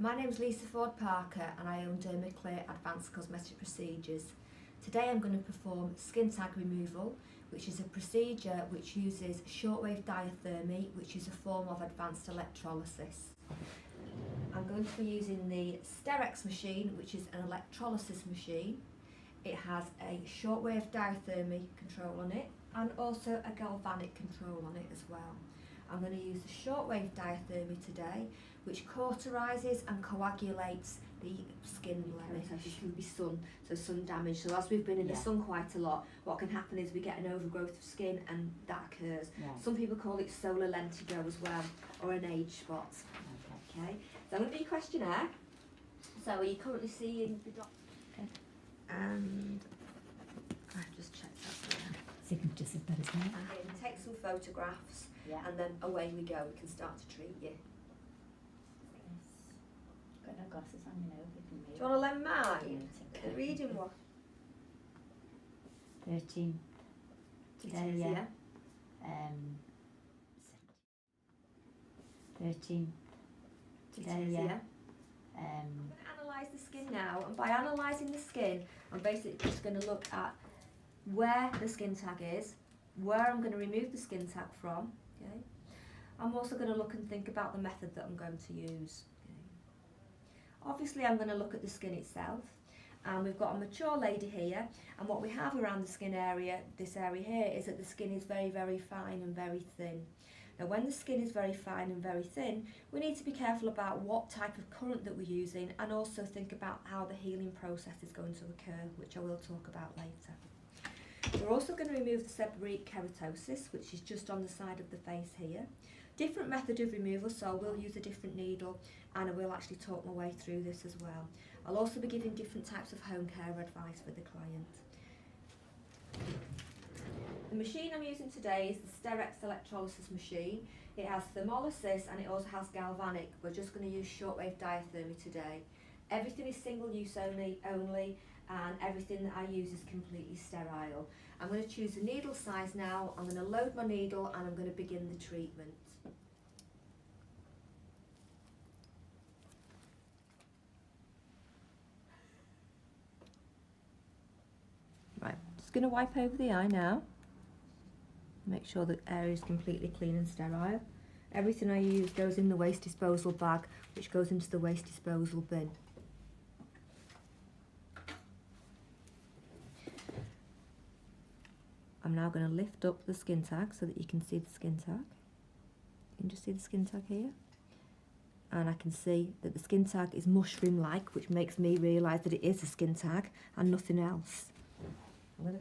My name is Lisa Ford Parker and I own Dermaclear Advanced Cosmetic Procedures. Today I'm going to perform skin tag removal, which is a procedure which uses shortwave diathermy, which is a form of advanced electrolysis. I'm going to be using the Seborrhoeic machine, which is an electrolysis machine. It has a shortwave diathermy control on it and also a galvanic control on it as well. I'm going to use the shortwave diathermy today, which cauterizes and coagulates the skin blemish. Keratosis can be sun damage. So as we've been in the sun quite a lot, what can happen is we get an overgrowth of skin and that occurs. Some people call it solar lentigo as well, or an age spot. Okay. So I'm going to do your questionnaire. So are you currently seeing the doctor? Okay. And I've just checked that there. Signatures is better, isn't it? And take some photographs, and then away we go. We can start to treat you. Got no glasses on, you know, we can read. Do you want to lend mine? The reading one. 13. Today, It is, yeah. 13. Today, yeah. I'm going to analyse the skin now, and by analysing the skin, I'm basically just going to look at where the skin tag is, where I'm going to remove the skin tag from. Okay. I'm also going to look and think about the method that I'm going to use. Okay. Obviously, I'm going to look at the skin itself, and we've got a mature lady here, and what we have around the skin area, this area here, is that the skin is very, very fine and very thin. Now, when the skin is very fine and very thin, we need to be careful about what type of current that we're using, and also think about how the healing process is going to occur, which I will talk about later. We're also going to remove the Seborrhoeic Keratosis, which is just on the side of the face here. Different method of removal, so I will use a different needle, and I will actually talk my way through this as well. I'll also be giving different types of home care advice for the client. The machine I'm using today is the Seborrhoeic electrolysis machine. It has thermolysis and it also has galvanic. We're just going to use shortwave diathermy today. Everything is single use only, and everything that I use is completely sterile. I'm going to choose the needle size now. I'm going to load my needle and I'm going to begin the treatment. Right, just going to wipe over the eye now. Make sure the area is completely clean and sterile. Everything I use goes in the waste disposal bag, which goes into the waste disposal bin. I'm now going to lift up the skin tag so that you can see the skin tag. You can just see the skin tag here. And I can see that the skin tag is mushroom-like, which makes me realise that it is a skin tag and nothing else. I'm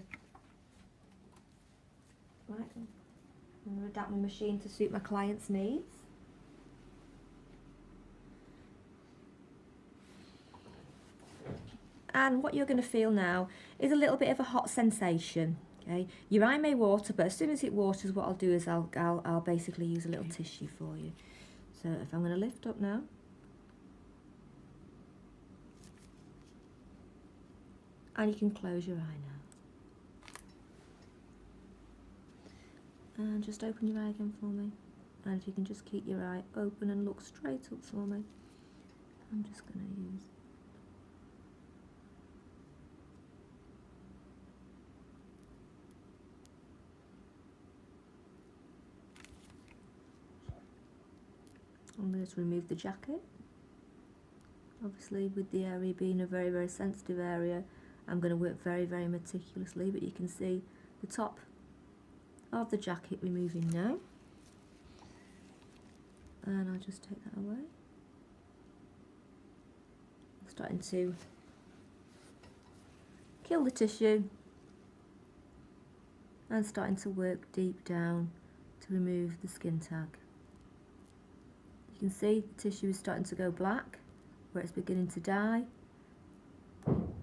going to adapt my machine to suit my client's needs. And what you're going to feel now is a little bit of a hot sensation. Okay, your eye may water, but as soon as it waters, what I'll do is I'll basically use a little tissue for you. So if I'm going to lift up now, and you can close your eye now, and just open your eye again for me. And if you can just keep your eye open and look straight up for me, I'm just going to use. I'm going to remove the jacket. Obviously, with the area being a very, very sensitive area, I'm going to work very, very meticulously, but you can see the top of the jacket removing now. And I'll just take that away. I'm starting to kill the tissue and starting to work deep down to remove the skin tag. You can see the tissue is starting to go black, where it's beginning to die. I'm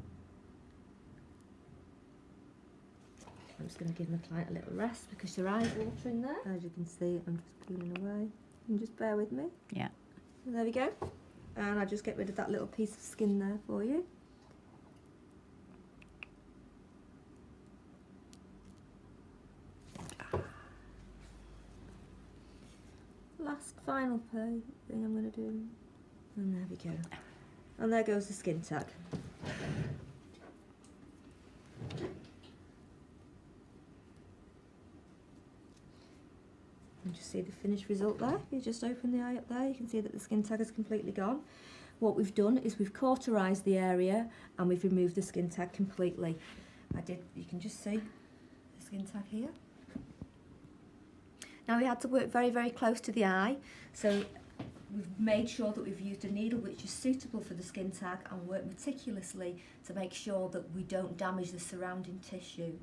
just going to give my client a little rest because her eye's watering there. As you can see, I'm just peeling away. You can just bear with me. Yeah. And there we go. And I'll just get rid of that little piece of skin there for you. Last final thing I'm going to do And there we go. And there goes the skin tag. You just see the finished result there. You just open the eye up there, you can see that the skin tag is completely gone. What we've done is we've cauterised the area and we've removed the skin tag completely. You can just see the skin tag here. Now we had to work very, very close to the eye, so we've made sure that we've used a needle which is suitable for the skin tag and worked meticulously to make sure that we don't damage the surrounding tissue.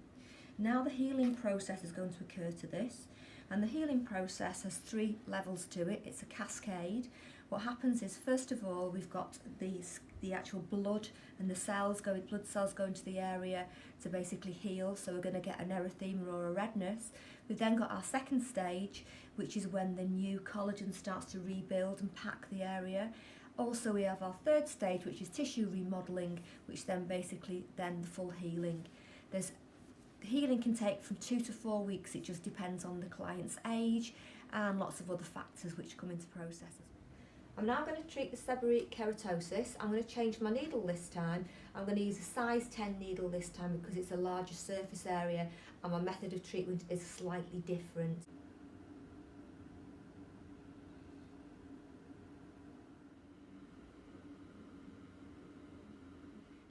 Now the healing process is going to occur to this, and the healing process has 3 levels to it. It's a cascade. What happens is, first of all, we've got the actual blood and the blood cells go into the area to basically heal, so we're going to get an erythema or a redness. We've then got our second stage, which is when the new collagen starts to rebuild and pack the area. Also we have our third stage, which is tissue remodelling, which then basically the full healing. Healing can take from 2 to 4 weeks, it just depends on the client's age and lots of other factors which come into processes. I'm now going to treat the seborrhoeic keratosis. I'm going to change my needle this time. I'm going to use a size 10 needle this time because it's a larger surface area and my method of treatment is slightly different.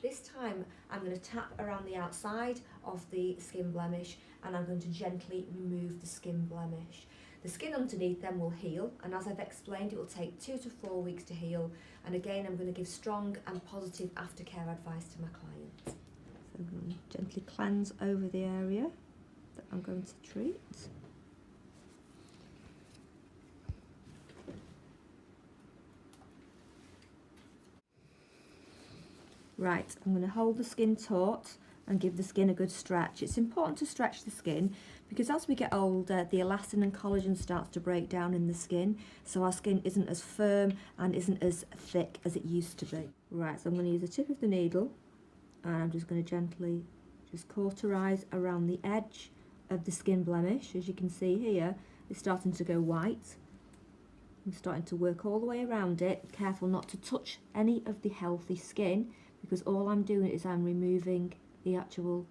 This time I'm going to tap around the outside of the skin blemish and I'm going to gently remove the skin blemish. The skin underneath then will heal, and as I've explained, it will take 2 to 4 weeks to heal, and again I'm going to give strong and positive aftercare advice to my clients. So I'm going to gently cleanse over the area that I'm going to treat. Right, I'm going to hold the skin taut and give the skin a good stretch. It's important to stretch the skin because as we get older, the elastin and collagen starts to break down in the skin, so our skin isn't as firm and isn't as thick as it used to be. Right, so I'm going to use the tip of the needle and I'm just going to gently just cauterise around the edge of the skin blemish. As you can see here, it's starting to go white. I'm starting to work all the way around it, careful not to touch any of the healthy skin because all I'm doing is I'm removing the actual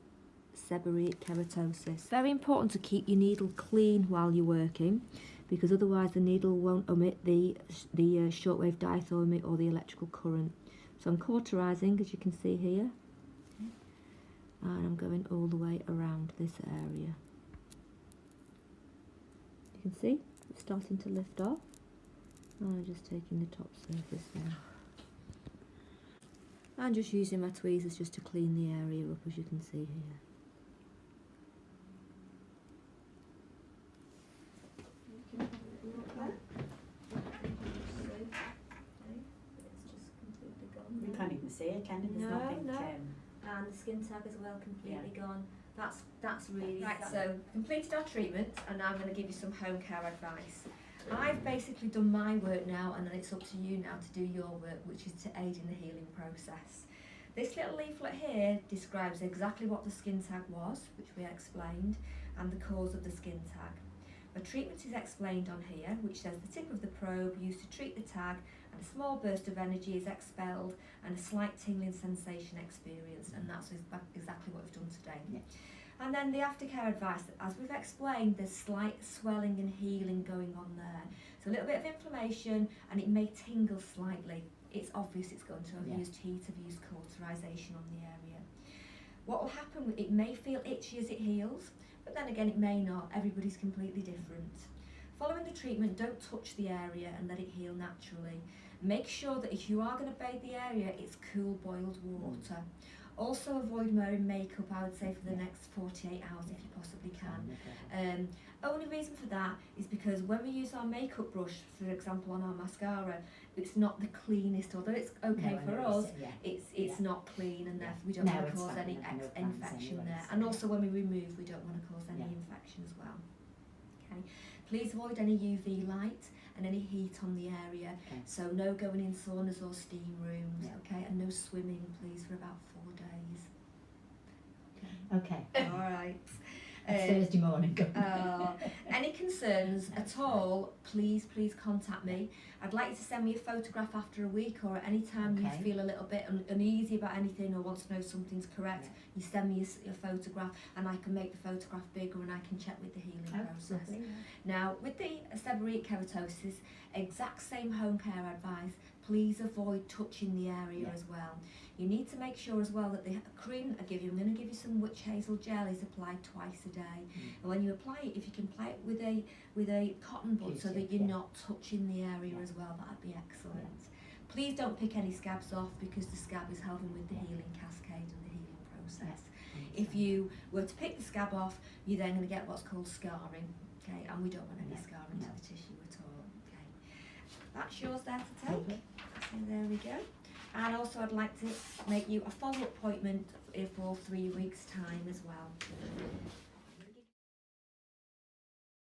seborrhoeic keratosis. Very important to keep your needle clean while you're working because otherwise the needle won't emit the shortwave diathermy or the electrical current. So I'm cauterising, as you can see here, and I'm going all the way around this area. You can see it's starting to lift off, and I'm just taking the top surface there. And just using my tweezers just to clean the area up, as you can see here. You can't even see it, can you? There's nothing. And the skin tag as well, completely gone. That's really right. So completed our treatment, and now I'm going to give you some home care advice. I've basically done my work now, and then it's up to you now to do your work, which is to aid in the healing process. This little leaflet here describes exactly what the skin tag was, which we explained, and the cause of the skin tag. A treatment is explained on here, which says the tip of the probe used to treat the tag, and a small burst of energy is expelled, and a slight tingling sensation experienced, and that's exactly what we've done today. Yeah. And then the aftercare advice, as we've explained, there's slight swelling and healing going on there. So a little bit of inflammation, and it may tingle slightly. It's obvious it's going to have used heat, have used cauterisation on the area. What will happen, it may feel itchy as it heals, but then again it may not. Everybody's completely different. Following the treatment, don't touch the area and let it heal naturally. Make sure that if you are going to bathe the area, it's cool boiled water. Also avoid wearing makeup, I would say, for the next 48 hours if you possibly can. Only reason for that is because when we use our makeup brush, for example on our mascara, it's not the cleanest, although it's okay for us, it's not clean, and therefore we don't want to cause any infection there. And also when we remove, we don't want to cause any infection as well. Okay. Please avoid any UV light and any heat on the area. Okay. So no going in saunas or steam rooms, okay, and no swimming, please, for about 4 days. Okay. All right. It's Thursday morning. Any concerns concerns at all, please contact me. I'd like you to send me a photograph after a week, or at any time you Okay. feel a little bit uneasy about anything or want to know something's correct, you send me a photograph and I can make the photograph bigger and I can check with the healing process. Lovely, yeah. Now, with the seborrheic keratosis, exact same home care advice, please avoid touching the area as well. You need to make sure as well that the cream I give you, I'm going to give you some witch hazel gel, is applied twice a day. And when you apply it, if you can apply it with a cotton bud so that you're not touching the area as well, that'd be excellent. Please don't pick any scabs off, because the scab is helping with the healing cascade and the healing process. If you were to pick the scab off, you're then going to get what's called scarring, okay? And we don't want any scarring to the tissue at all, okay? That's yours there to take. So there we go. And also I'd like to make you a follow-up appointment for 3 weeks' time as well.